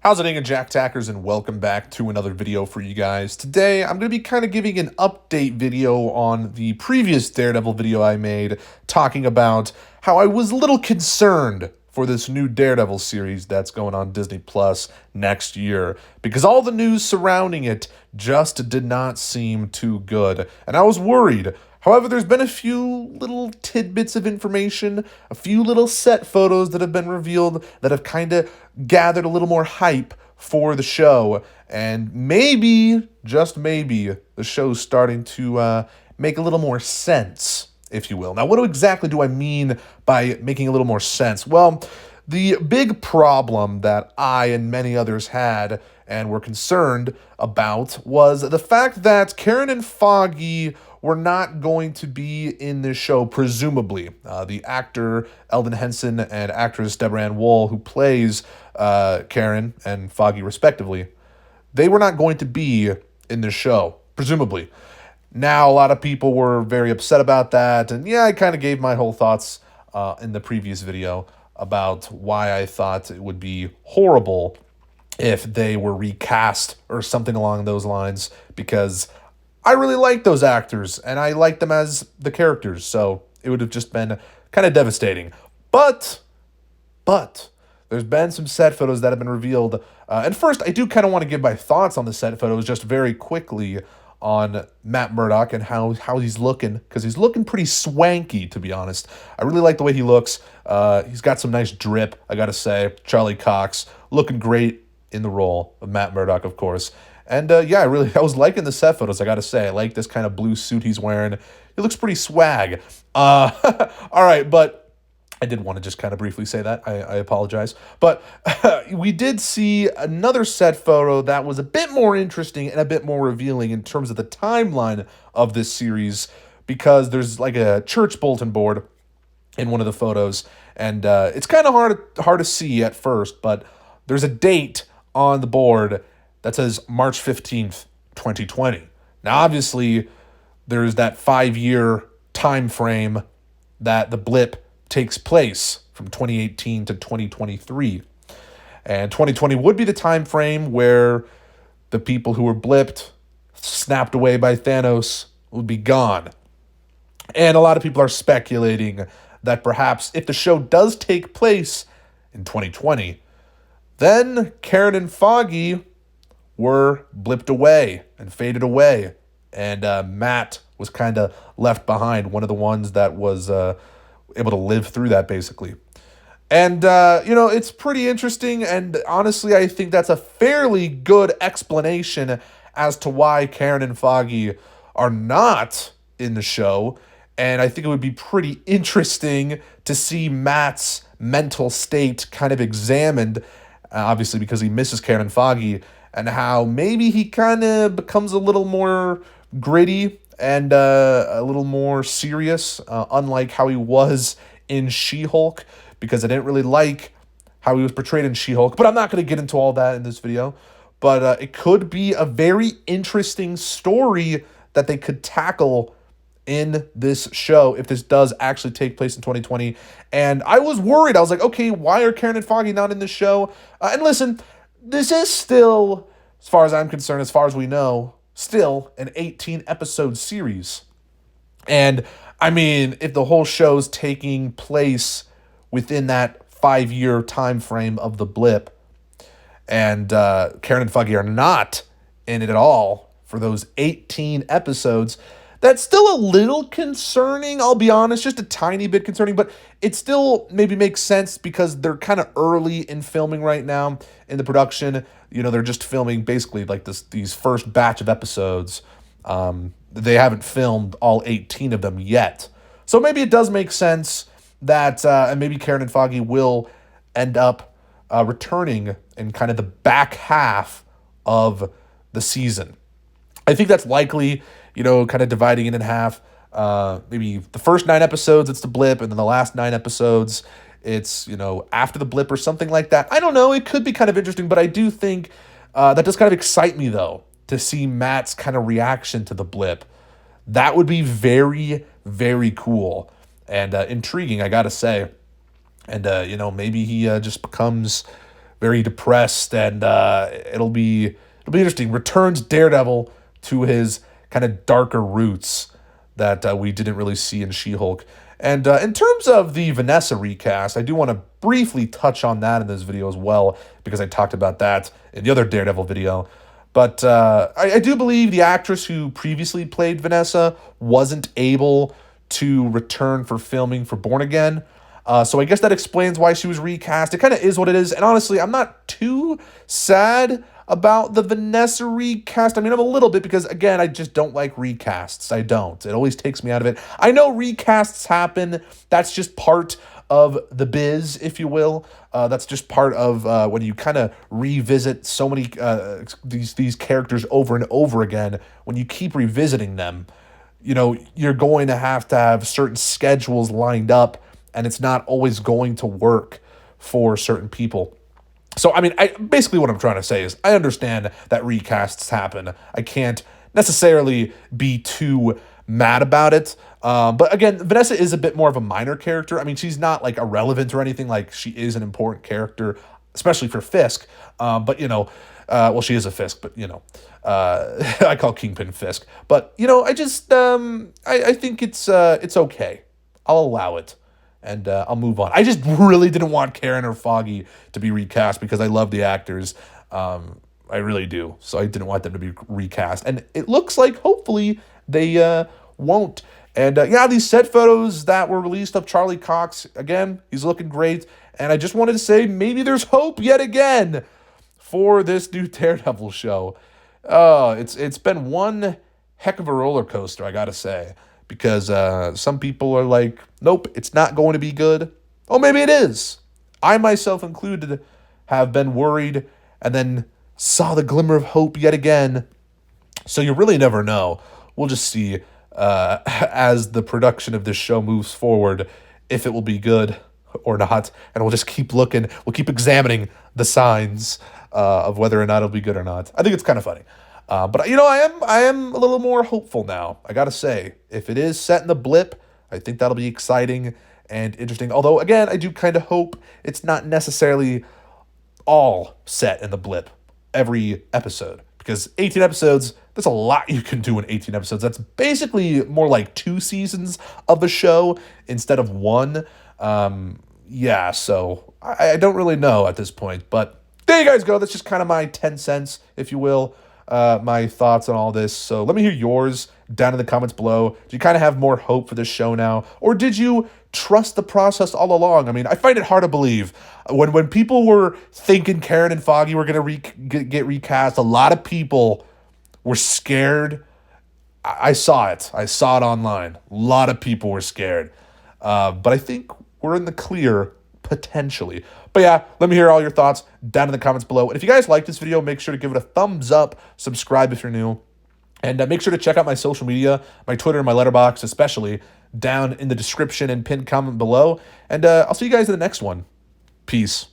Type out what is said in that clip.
How's it going, Jack Tackers, and welcome back to another video for you guys. Today, I'm going to be kind of giving an update video on the previous Daredevil video I made, talking about how I was a little concerned for this new Daredevil series that's going on Disney Plus next year, because all the news surrounding it just did not seem too good, and I was worried. However, there's been a few little tidbits of information, a few little set photos that have been revealed that have kind of gathered a little more hype for the show. And maybe, just maybe, the show's starting to make a little more sense, if you will. Now, what exactly do I mean by making a little more sense? Well, the big problem that I and many others had and were concerned about was the fact that Karen and Foggy were not going to be in this show, presumably. The actor Eldon Henson and actress Deborah Ann Woll, who plays Karen and Foggy respectively, they were not going to be in this show, presumably. Now, a lot of people were very upset about that, and yeah, I kind of gave my whole thoughts in the previous video about why I thought it would be horrible if they were recast or something along those lines, because I really like those actors, and I like them as the characters, so it would have just been kind of devastating. But, there's been some set photos that have been revealed. And first, I do kind of want to give my thoughts on the set photos just very quickly on Matt Murdock and how he's looking, because he's looking pretty swanky, to be honest. I really like the way he looks. He's got some nice drip, I gotta say. Charlie Cox, looking great in the role of Matt Murdock, of course. And yeah, I was liking the set photos, I gotta say. I like this kind of blue suit he's wearing. He looks pretty swag. All right, but I did want to just kind of briefly say that. I apologize. But we did see another set photo that was a bit more interesting and a bit more revealing in terms of the timeline of this series, because there's like a church bulletin board in one of the photos, and it's kind of hard to see at first, but there's a date on the board that says March 15th, 2020. Now, obviously, there's that 5-year time frame that the blip takes place from 2018 to 2023. And 2020 would be the time frame where the people who were blipped, snapped away by Thanos, would be gone. And a lot of people are speculating that perhaps if the show does take place in 2020, then Karen and Foggy were blipped away and faded away. And Matt was kind of left behind, one of the ones that was able to live through that, basically. And, it's pretty interesting, and honestly, I think that's a fairly good explanation as to why Karen and Foggy are not in the show. And I think it would be pretty interesting to see Matt's mental state kind of examined, obviously because he misses Karen and Foggy, and how maybe he kind of becomes a little more gritty and a little more serious, unlike how he was in She-Hulk, because I didn't really like how he was portrayed in She-Hulk. But I'm not going to get into all that in this video. But it could be a very interesting story that they could tackle in this show if this does actually take place in 2020. And I was worried. I was like, okay, why are Karen and Foggy not in this show? And listen, this is still, as far as I'm concerned, as far as we know, still an 18-episode series. And, I mean, if the whole show's taking place within that 5-year time frame of the blip, and Karen and Foggy are not in it at all for those 18 episodes, that's still a little concerning, I'll be honest, just a tiny bit concerning, but it still maybe makes sense because they're kind of early in filming right now in the production. They're just filming basically like these first batch of episodes. They haven't filmed all 18 of them yet. So maybe it does make sense that, and maybe Karen and Foggy will end up returning in kind of the back half of the season. I think that's likely, kind of dividing it in half. Maybe the first 9 episodes, it's the blip, and then the last 9 episodes, it's, after the blip or something like that. I don't know. It could be kind of interesting, but I do think that does kind of excite me, though, to see Matt's kind of reaction to the blip. That would be very, very cool and intriguing, I gotta say. And, maybe he just becomes very depressed, and it'll be interesting. Returns Daredevil to his kind of darker roots that we didn't really see in She-Hulk. And in terms of the Vanessa recast, I do want to briefly touch on that in this video as well, because I talked about that in the other Daredevil video. But I do believe the actress who previously played Vanessa wasn't able to return for filming for Born Again. So I guess that explains why she was recast. It kind of is what it is. And honestly, I'm not too sad about the Vanessa recast. I mean, I'm a little bit, because again, I just don't like recasts. I don't. It always takes me out of it. I know recasts happen. That's just part of the biz, if you will. That's just part of when you kind of revisit so many these characters over and over again. When you keep revisiting them, you know, you're going to have certain schedules lined up, and it's not always going to work for certain people. So, I mean, basically what I'm trying to say is I understand that recasts happen. I can't necessarily be too mad about it. But again, Vanessa is a bit more of a minor character. I mean, she's not like irrelevant or anything. Like, she is an important character, especially for Fisk. But, you know, well, she is a Fisk, but, you know, I call Kingpin Fisk. But, you know, I just, I think it's okay. I'll allow it. And I'll move on. I just really didn't want Karen or Foggy to be recast, because I love the actors. I really do. So I didn't want them to be recast. And it looks like, hopefully, they won't. And yeah, these set photos that were released of Charlie Cox, again, he's looking great. And I just wanted to say, maybe there's hope yet again for this new Daredevil show. It's been one heck of a roller coaster, I gotta say. Because some people are like, nope, it's not going to be good. Oh, maybe it is. I, myself included, have been worried and then saw the glimmer of hope yet again. So you really never know. We'll just see as the production of this show moves forward if it will be good or not. And we'll just keep looking. We'll keep examining the signs of whether or not it'll be good or not. I think it's kind of funny. But, you know, I am a little more hopeful now, I gotta say. If it is set in the blip, I think that'll be exciting and interesting. Although, again, I do kind of hope it's not necessarily all set in the blip every episode. Because 18 episodes, there's a lot you can do in 18 episodes. That's basically more like 2 seasons of a show instead of 1. Yeah, so I don't really know at this point. But there you guys go. That's just kind of my 10 cents, if you will. My thoughts on all this. So let me hear yours down in the comments below. Do you kind of have more hope for this show now? Or did you trust the process all along? I mean, I find it hard to believe. When people were thinking Karen and Foggy were going to get recast, a lot of people were scared. I saw it. I saw it online. A lot of people were scared. But I think we're in the clear, potentially. But yeah, let me hear all your thoughts down in the comments below. And if you guys like this video, make sure to give it a thumbs up, subscribe if you're new, and make sure to check out my social media, my Twitter and my Letterboxd especially, down in the description and pinned comment below. And I'll see you guys in the next one. Peace.